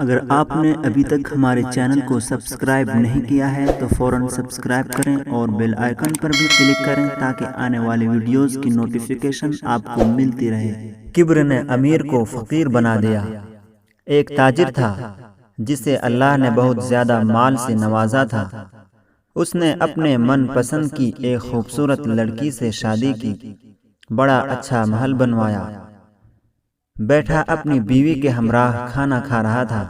اگر آپ نے ابھی تک ہمارے چینل کو سبسکرائب نہیں کیا ہے تو فوراً سبسکرائب کریں اور بیل آئیکن پر بھی کلک کریں تاکہ آنے والی ویڈیوز کی نوٹیفیکیشن آپ کو ملتی رہے۔ کبر نے امیر کو فقیر بنا دیا۔ ایک تاجر تھا جسے اللہ نے بہت زیادہ مال سے نوازا تھا۔ اس نے اپنے من پسند کی ایک خوبصورت لڑکی سے شادی کی، بڑا اچھا محل بنوایا، بیٹھا اپنی بیوی کے ہمراہ کھانا کھا رہا تھا۔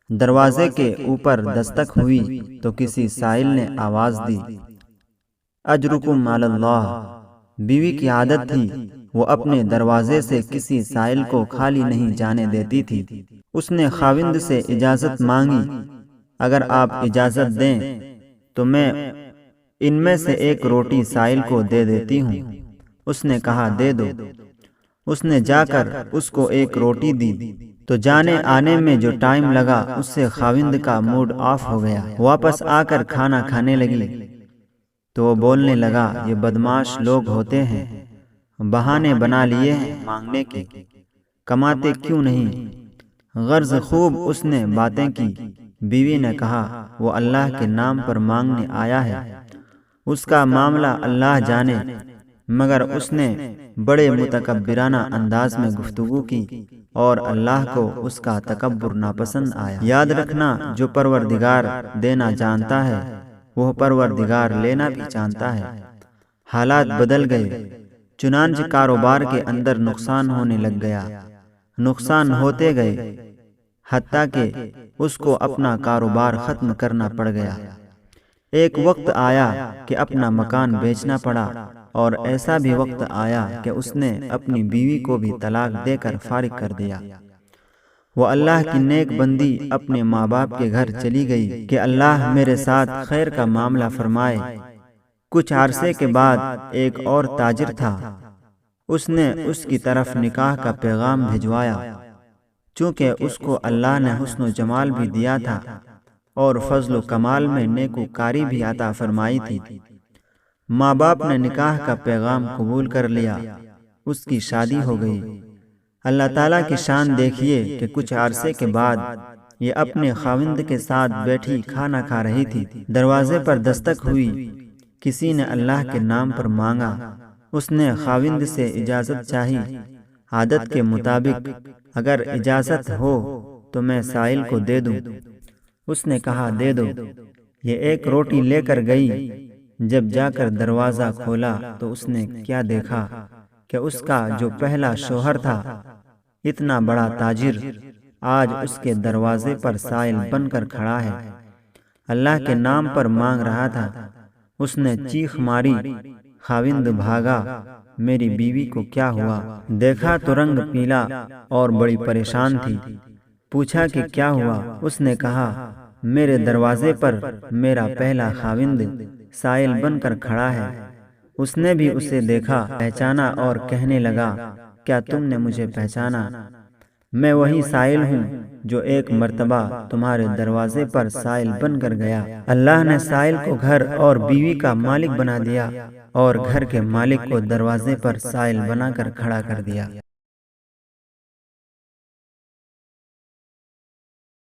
دروازے کے اوپر دستک ہوئی تو کسی سائل نے آواز دی، اجرکم علی اللہ۔ بیوی کی عادت تھی وہ اپنے دروازے سے کسی سائل کو خالی نہیں جانے دیتی تھی۔ اس نے خاوند سے اجازت مانگی، اگر آپ اجازت دیں تو میں ان میں سے ایک روٹی سائل کو دے دیتی ہوں۔ اس نے کہا دے دو۔ اس نے جا کر اس کو ایک روٹی دی تو جانے آنے میں جو ٹائم لگا اس سے خاوند کا موڈ آف ہو گیا۔ واپس آ کر کھانا کھانے لگی تو وہ بولنے لگا، یہ بدمعاش لوگ ہوتے ہیں، بہانے بنا لیے ہیں مانگنے کے، کماتے کیوں نہیں؟ غرض خوب اس نے باتیں کی۔ بیوی نے کہا وہ اللہ کے نام پر مانگنے آیا ہے، اس کا معاملہ اللہ جانے، مگر اس نے بڑے متکبرانہ انداز میں گفتگو کی اور اللہ کو اس کا تکبر ناپسند آیا۔ یاد رکھنا، جو پروردگار دینا جانتا ہے وہ پروردگار لینا بھی جانتا ہے۔ حالات بدل گئے، چنانچہ کاروبار کے اندر نقصان ہونے لگ گیا۔ نقصان ہوتے گئے حتیٰ کہ اس کو اپنا کاروبار ختم کرنا پڑ گیا۔ ایک وقت آیا کہ اپنا مکان بیچنا پڑا، اور ایسا بھی وقت آیا کہ اس نے اپنی بیوی کو بھی طلاق دے کر فارغ کر دیا۔ وہ اللہ کی نیک بندی اپنے ماں باپ کے گھر چلی گئی کہ اللہ میرے ساتھ خیر کا معاملہ فرمائے۔ کچھ عرصے کے بعد ایک اور تاجر تھا، اس نے اس کی طرف نکاح کا پیغام بھجوایا۔ چونکہ اس کو اللہ نے حسن و جمال بھی دیا تھا اور فضل و کمال میں نیکوکاری بھی عطا فرمائی تھی، ماں باپ نے نکاح کا پیغام قبول کر لیا، اس کی شادی ہو گئی۔ اللہ تعالیٰ کی شان دیکھیے کہ کچھ عرصے کے بعد یہ اپنے خاوند کے ساتھ بیٹھی کھانا کھا رہی تھی، دروازے پر دستک ہوئی، کسی نے اللہ کے نام پر مانگا۔ اس نے خاوند سے اجازت چاہی، عادت کے مطابق اگر اجازت ہو تو میں سائل کو دے دوں۔ اس نے کہا دے دو۔ یہ ایک روٹی لے کر گئی۔ جب جا کر دروازہ کھولا تو اس نے کیا دیکھا کہ اس کا جو پہلا شوہر تھا، اتنا بڑا تاجر، آج اس کے دروازے پر سائل بن کر کھڑا ہے، اللہ کے نام پر مانگ رہا تھا۔ اس نے چیخ ماری، خاوند بھاگا، میری بیوی کو کیا ہوا؟ دیکھا تو رنگ پیلا اور بڑی پریشان تھی۔ پوچھا کہ کیا ہوا؟ اس نے کہا میرے دروازے پر میرا پہلا خاوند سائل بن کر کھڑا ہے۔ اس نے بھی اسے دیکھا، پہچانا اور کہنے لگا، کیا تم نے مجھے پہچانا؟ میں وہی سائل ہوں جو ایک مرتبہ تمہارے دروازے پر سائل بن کر گیا۔ اللہ نے سائل کو گھر اور بیوی کا مالک بنا دیا اور گھر کے مالک کو دروازے پر سائل بنا کر کھڑا کر دیا۔